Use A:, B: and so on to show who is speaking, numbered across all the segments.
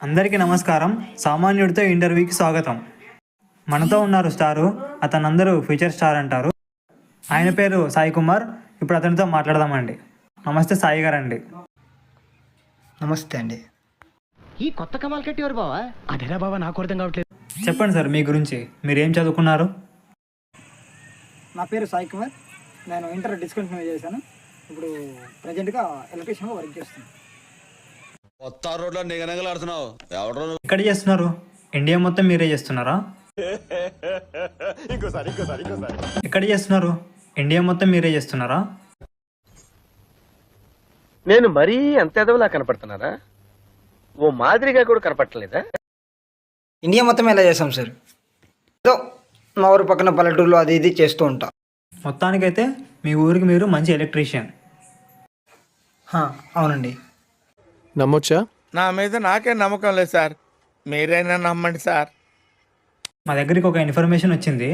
A: అందరికీ నమస్కారం. సామాన్యుడితో ఇంటర్వ్యూకి స్వాగతం. మనతో ఉన్నారు స్టారు. అతనందరూ ఫ్యూచర్ స్టార్ అంటారు. ఆయన పేరు సాయి కుమార్. ఇప్పుడు అతనితో మాట్లాడదామండి. నమస్తే సాయి గారండి.
B: నమస్తే అండి.
C: ఈ కొత్త కమాల్ కట్టేవారు బావా? అదేనా బావా, నాకు అర్థం కావట్లేదు.
A: చెప్పండి సార్, మీ గురించి. మీరు ఏం చదువుకున్నారు?
B: నా పేరు సాయి కుమార్. నేను ఇంటర్ డిస్కంటిన్యూ చేశాను. ఇప్పుడు ప్రజెంట్గా ఎలక్ట్రీషియన్గా వర్క్ చేస్తున్నాను.
D: కొత్త రోడ్లో నిగనగలాడుతున్నావు. ఎవడో
A: ఎక్కడ చేస్తున్నారు? ఇండియా మొత్తం మీరే చేస్తున్నారా? ఎక్కడ చేస్తున్నారు? ఇండియా మొత్తం మీరే చేస్తున్నారా?
C: నేను మరీ అంత ఎదవలా కనపడుతున్నారా? ఓ మాదిరిగా కూడా కనపడలేదా?
B: ఇండియా మొత్తం ఎలా చేస్తాం సార్? ఏదో మా ఊరు పక్కన పల్లెటూరులో అది ఇది చేస్తూ ఉంటా.
A: మొత్తానికైతే మీ ఊరికి మీరు మంచి ఎలక్ట్రీషియన్.
B: అవునండి.
E: నమ్మొచ్చా?
F: నా మీద నాకే నమ్మకం లేదు సార్, మీరైనా నమ్మండి సార్.
A: మా దగ్గరికి ఒక ఇన్ఫర్మేషన్ వచ్చింది.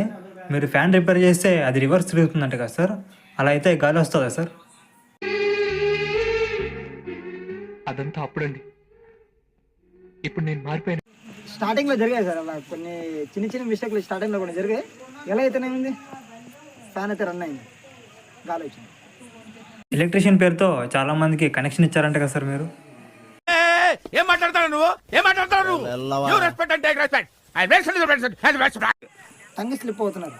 A: మీరు ఫ్యాన్ రిపేర్ చేస్తే అది రివర్స్ తిరుగుతుందంట కదా సార్. అలా అయితే గాలి వస్తుందా సార్?
E: అదంతా అప్పుడండి. ఇప్పుడు నేను మారిపోయాను.
B: స్టార్టింగ్లో జరిగాయి సార్ అలా కొన్ని చిన్న చిన్న మిస్టేక్లు స్టార్టింగ్లో కూడా జరిగాయి. ఎలా అయితేనేముంది, ఫ్యాన్ అయితే రన్ అయింది, గాలి వచ్చింది.
A: ఎలక్ట్రీషియన్ పేరుతో చాలా మందికి కనెక్షన్ ఇచ్చారంట కదా సార్ మీరు.
F: ఏం మాట్లాడతావు నువ్వు? ఏం మాట్లాడతావు నువ్వు? You respect and take respect. I respect.
B: Tongue slip అవుతున్నారు.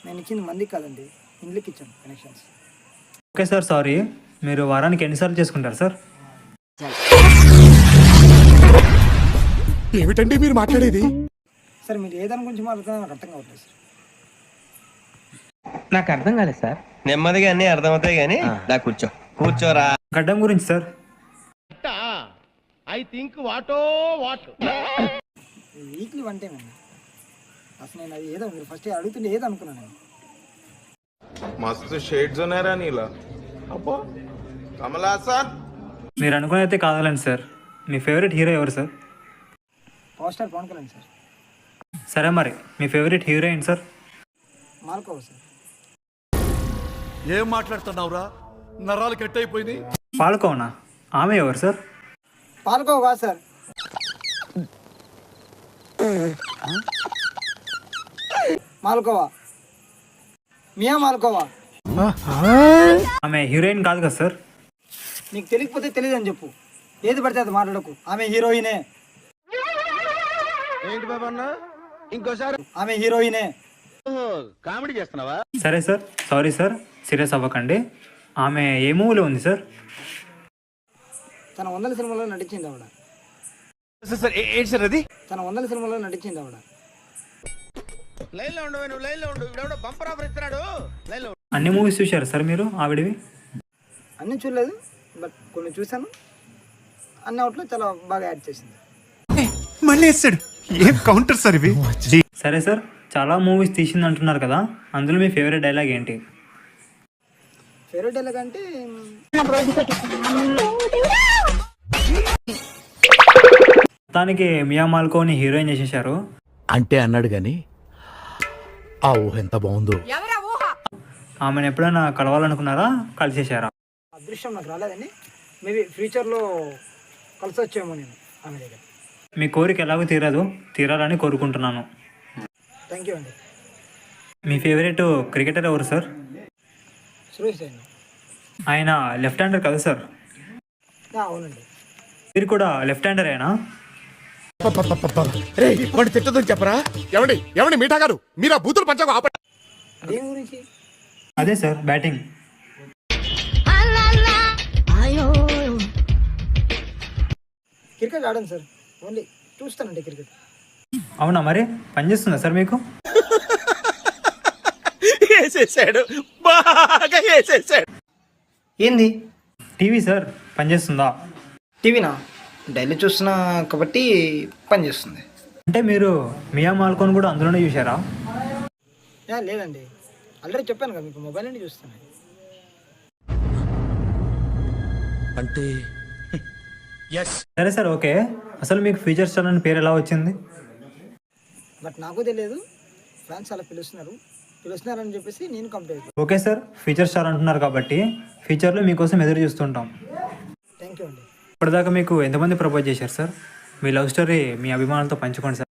B: నేను ఇచ్చింది మందికి కాదండి, ఇండ్లకి ఇచ్చాను కనెక్షన్స్.
A: Okay sir, sorry. మీరు వారానికి ఎన్నిసార్లు చేసుకుంటారు సార్?
E: ఏమిటండి మీరు మాట్లాడేది?
B: సార్ మీరు ఏదాని గురించి మాట్లాడుతున్నా నాకు అర్థం కావట్లేదు సార్.
C: నాకు అర్థం కాలేదు సార్.
D: నెమ్మదిగా అన్ని అర్థమవుతాయి కానీ దా కూర్చోరా.
A: గడ్డం గురించి sir.
F: I think what?
B: Weekly one time అండి. అసలు నేను అది ఏదో మీరు ఫస్ట్ అడుగుతుంటే ఏదో అనుకున్నాను నేను.
G: मस्त शेड्स ఉన్నారా నీలా? అబ్బో కమలా సార్.
A: మీరు అనుకుని అయితే కావాలండి సార్. మీ ఫేవరెట్ హీరో ఎవరు sir?
B: Power star Pawan Kalyan sir.
A: సరే, మరి మీ favourite heroine sir?
B: Malkova sir.
H: ఏం మాట్లాడుతున్నావురా? నరాలు కట్ అయిపోయింది.
A: పాల్కోనా? ఆమె ఎవరు సార్?
B: పాల్కోవా కాదు సార్, మాల్కోవా, మియా మాల్కోవా.
A: ఆమె హీరోయిన్ కాదు కదా సార్?
B: నీకు తెలియకపోతే తెలియదు అని చెప్పు. ఏది పడితే అది మాట్లాడకు. ఆమె హీరోయినే.
F: ఏంటి బాబా అన్న? ఇంకోసారి
B: ఆమె హీరోయినే.
F: కామెడీ చేస్తున్నావా?
A: సరే సార్, సారీ సార్. సీరియస్ అవ్వకండి. ఆమె ఏ మూవీలో ఉంది సార్?
B: తన 100 సినిమాలో నటించింది ఆవిడ.
F: సార్ ఏంటి సార్ అది?
B: తన 100 సినిమాలో నటించింది ఆవిడ.
F: లైన్ లో ఉండవు, నువ్వు లైన్ లో ఉండు. ఇప్పుడు బంపర్ ఆఫర్ ఇస్తున్నాడు, లైన్ లో.
A: అన్ని మూవీస్ చూశారు సార్ మీరు ఆవిడవి?
B: అన్నీ చూడలేదు, బట్ కొన్ని చూశాను. అన్ని అవుట్లో చాలా బాగా యాడ్ చేసింది.
H: మళ్ళీ వేస్తాడు. ఏం కౌంటర్ సార్ ఇవి?
A: సరే సార్, చాలా మూవీస్ తీసింది అంటున్నారు కదా, అందులో మీ ఫేవరెట్ డైలాగ్ ఏంటి?
B: ఫేవరెట్ డైలాగ్ అంటే
A: మొత్తానికి మియా మాల్కోని హీరోయిన్ చేసేసారు.
H: అంటే అన్నాడు గాని ఆ ఊహ ఎంత బాగుందో.
A: ఆమెను ఎప్పుడైనా కలవాలనుకున్నారా? కలిసేశారా?
B: అదృష్టం నాకు రాలేదండి. మేబీ ఫ్యూచర్లో కలిసి వచ్చేమో నేను ఆమె దగ్గర.
A: మీ కోరిక ఎలాగో తీరాలని కోరుకుంటున్నాను.
B: థ్యాంక్ యూ అండి.
A: మీ ఫేవరెట్ క్రికెటర్ ఎవరు సార్?
B: సురేష్ అండి.
A: ఆయన లెఫ్ట్ హ్యాండర్ కదా సార్?
B: అవునండి.
A: మీరు కూడా లెఫ్ట్ హ్యాండరేనా?
H: వాడు తిట్టదని చెప్పరా? ఎవండి మీఠా గారు, మీరు ఆ బూతులు పంచకు ఆపండి.
B: దేని గురించి?
A: అదే సార్, బ్యాటింగ్.
B: క్రికెట్ ఆడాను సార్, ఓన్లీ చూస్తానండి క్రికెట్.
A: అవునా? మరి పనిచేస్తుందా సార్ మీకు?
H: వేసేసాడు, బాగా వేసేసాడు.
B: ఏంది?
A: టీవీ సార్, పనిచేస్తుందా?
B: టీవీనా? డైలీ చూస్తున్నా కాబట్టి పని చేస్తుంది.
A: అంటే మీరు మియా మాల్కోని కూడా అందులోనే చూసారా?
B: లేదండి, ఆల్రెడీ చెప్పాను కదా మీకు, మొబైల్ నుండి చూస్తాను.
H: అంటే
A: సరే సార్, ఓకే. అసలు మీకు ఫ్యూచర్ స్టార్ అని పేరు ఎలా వచ్చింది?
B: బట్ నాకు తెలియదు, ఫ్యాన్స్ అలా పిలుస్తున్నారని చెప్పేసి నేను complete.
A: Okay sir, future star అంటున్నారు కాబట్టి ఫ్యూచర్లో మీకోసం ఎదురు చూస్తుంటాం.
B: థ్యాంక్ యూ అండి.
A: ఇప్పటిదాకా మీకు ఎంతమంది ప్రపోజ్ చేశారు సార్? మీ లవ్ స్టోరీ మీ అభిమానులతో పంచుకోండి సార్.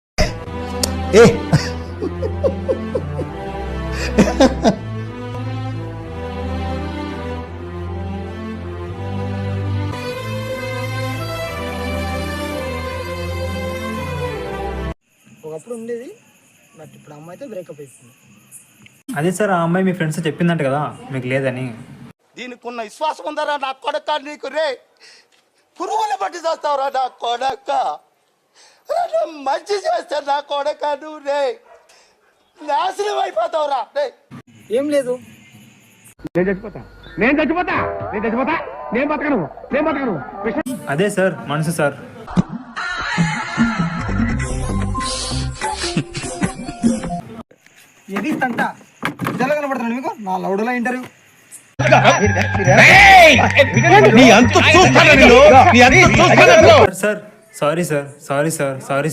B: ఒకప్పుడు ఉండేది, బట్ ఇప్పుడు అమ్మాయితో బ్రేకప్ అయిపోయింది.
A: అదే సార్, ఆ అమ్మాయి మీ ఫ్రెండ్స్ చెప్పిందంట కదా మీకు లేదని.
F: దీనికున్న విశ్వాసం ఉందరా నా కొడక నీకు రే పురుగుల పట్టి చేస్తావురా నా కొడక మంచి చేస్తే నా కొడక నువ్వు రే నాశనం అయిపోతావురా రే.
B: ఏం లేదు,
A: అదే సార్ మనసు సార్.
B: ఇది తంట ఇదెలా కనబడుతున్నాడు మీకు నా లౌడలో interview.
A: Sir sorry sir, sorry sir, sorry sir, sorry.